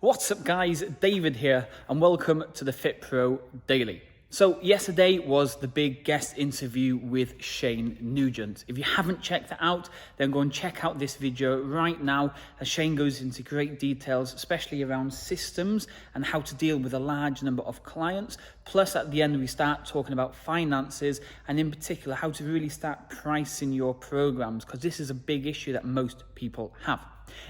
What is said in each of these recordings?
What's up guys, David here and welcome to the Fit Pro Daily. So yesterday was the big guest interview with Shane Nugent. If you haven't checked it out, then go and check out this video right now as Shane goes into great details, especially around systems and how to deal with a large number of clients. Plus at the end we start talking about finances and in particular how to really start pricing your programs, because this is a big issue that most people have.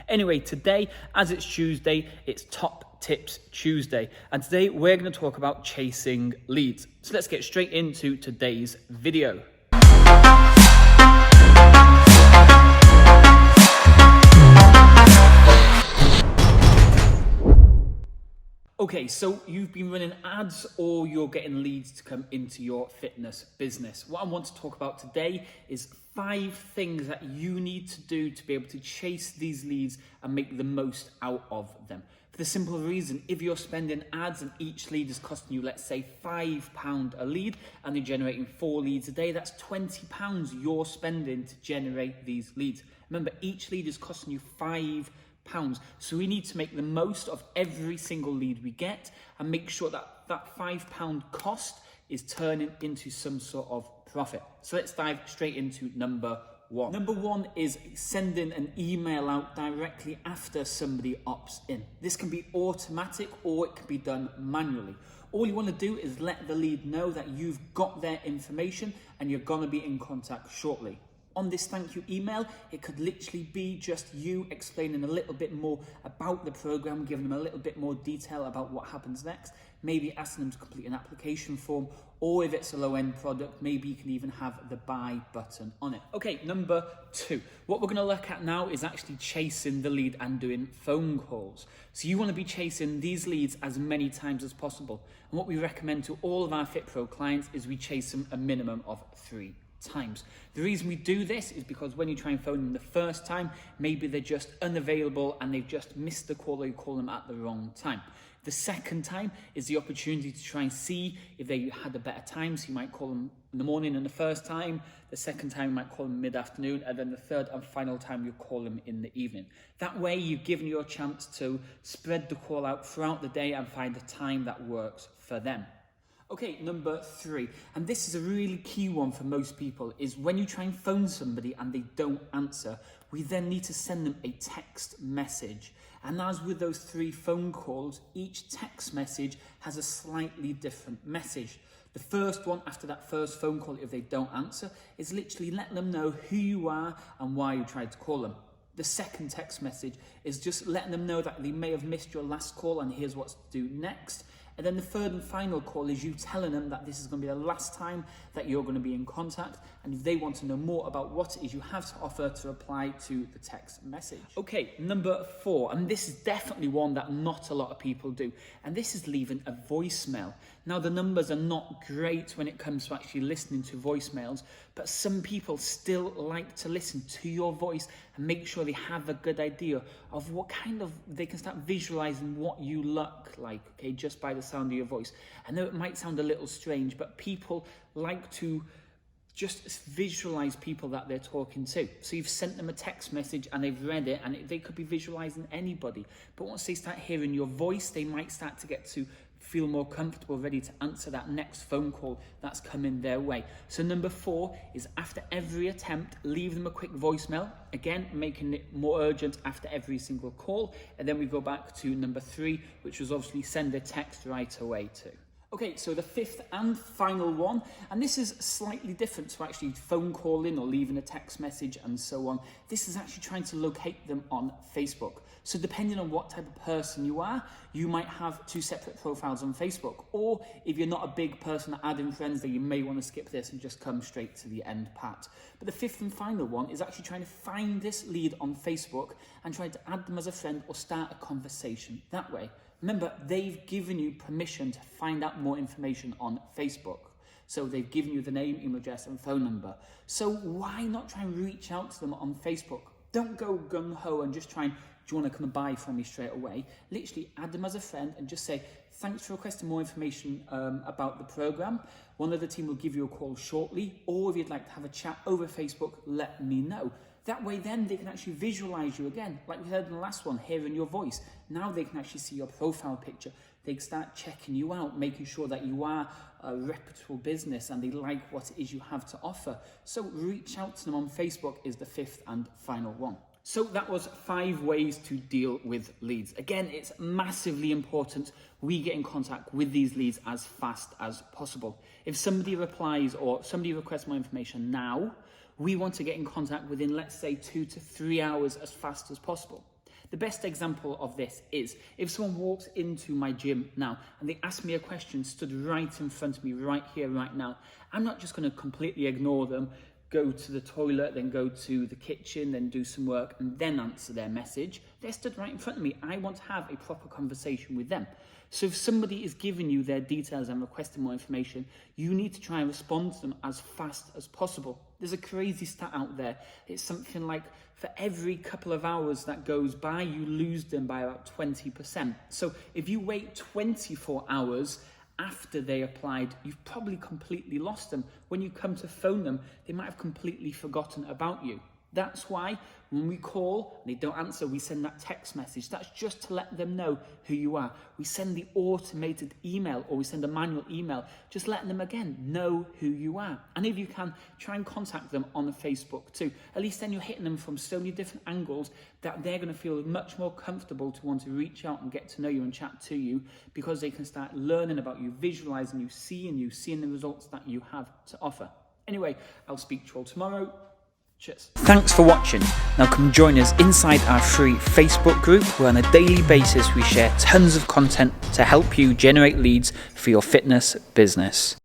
Anyway, today, as it's Tuesday, it's Top Tips Tuesday. And today we're going to talk about chasing leads. So let's get straight into today's video. Okay, so you've been running ads or you're getting leads to come into your fitness business. What I want to talk about today is 5 things that you need to do to be able to chase these leads and make the most out of them. For the simple reason, if you're spending ads and each lead is costing you, let's say £5 a lead, and you're generating 4 leads a day, that's £20 you're spending to generate these leads. Remember, each lead is costing you £5. So we need to make the most of every single lead we get and make sure that that £5 cost is turning into some sort of profit. So let's dive straight into number 1. Number 1 is sending an email out directly after somebody opts in. This can be automatic or it can be done manually. All you want to do is let the lead know that you've got their information and you're going to be in contact shortly. On this thank you email, it could literally be just you explaining a little bit more about the program, giving them a little bit more detail about what happens next, maybe asking them to complete an application form, or if it's a low-end product, maybe you can even have the buy button on it. Okay, number 2. What we're going to look at now is actually chasing the lead and doing phone calls. So you want to be chasing these leads as many times as possible. And what we recommend to all of our Fit Pro clients is we chase them a minimum of 3 times. The reason we do this is because when you try and phone them the first time, maybe they're just unavailable and they've just missed the call or you call them at the wrong time. The second time is the opportunity to try and see if they had a better time. So you might call them in the morning and the first time, the second time you might call them mid-afternoon, and then the third and final time you call them in the evening. That way you've given you a chance to spread the call out throughout the day and find a time that works for them. Okay, number 3, and this is a really key one for most people, is when you try and phone somebody and they don't answer, we then need to send them a text message. And as with those 3 phone calls, each text message has a slightly different message. The first one after that first phone call, if they don't answer, is literally let them know who you are and why you tried to call them. The second text message is just letting them know that they may have missed your last call and here's what to do next. And then the third and final call is you telling them that this is going to be the last time that you're going to be in contact. And if they want to know more about what it is you have to offer, to reply to the text message. Okay, number 4, and this is definitely one that not a lot of people do. And this is leaving a voicemail. Now the numbers are not great when it comes to actually listening to voicemails, but some people still like to listen to your voice and make sure they have a good idea of what kind of, they can start visualizing what you look like, okay, just by the sound of your voice. I know it might sound a little strange, but people like to just visualize people that they're talking to. So you've sent them a text message and they've read it and they could be visualizing anybody. But once they start hearing your voice, they might start to get to feel more comfortable, ready to answer that next phone call that's coming their way. So number 4 is after every attempt, leave them a quick voicemail. Again, making it more urgent after every single call. And then we go back to number 3, which was obviously send a text right away too. Okay, so the 5th and final one, and this is slightly different to actually phone calling or leaving a text message and so on. This is actually trying to locate them on Facebook. So depending on what type of person you are, you might have 2 separate profiles on Facebook. Or if you're not a big person at adding friends, then you may want to skip this and just come straight to the end part. But the 5th and final one is actually trying to find this lead on Facebook and try to add them as a friend or start a conversation that way. Remember, they've given you permission to find out more information on Facebook. So they've given you the name, email address and phone number. So why not try and reach out to them on Facebook? Don't go gung-ho and just try and, do you want to come and buy from me straight away? Literally add them as a friend and just say, thanks for requesting more information about the program. One of the team will give you a call shortly, or if you'd like to have a chat over Facebook, let me know. That way then they can actually visualize you again, like we heard in the last one, hearing your voice. Now they can actually see your profile picture. They can start checking you out, making sure that you are a reputable business and they like what it is you have to offer. So reach out to them on Facebook is the fifth and final one. So that was 5 ways to deal with leads. Again, it's massively important we get in contact with these leads as fast as possible. If somebody replies or somebody requests more information now, we want to get in contact within, let's say, 2 to 3 hours as fast as possible. The best example of this is if someone walks into my gym now and they ask me a question stood right in front of me, right here, right now, I'm not just going to completely ignore them, go to the toilet, then go to the kitchen, then do some work, and then answer their message. They're stood right in front of me. I want to have a proper conversation with them. So if somebody is giving you their details and requesting more information, you need to try and respond to them as fast as possible. There's a crazy stat out there. It's something like for every couple of hours that goes by, you lose them by about 20%. So if you wait 24 hours after they applied, you've probably completely lost them. When you come to phone them, they might have completely forgotten about you. That's why when we call and they don't answer, we send that text message. That's just to let them know who you are. We send the automated email or we send a manual email, just letting them again know who you are. And if you can, try and contact them on the Facebook too. At least then you're hitting them from so many different angles that they're going to feel much more comfortable to want to reach out and get to know you and chat to you, because they can start learning about you, visualizing you, seeing the results that you have to offer. Anyway, I'll speak to you all tomorrow. Cheers. Thanks for watching. Now come join us inside our free Facebook group where on a daily basis we share tons of content to help you generate leads for your fitness business.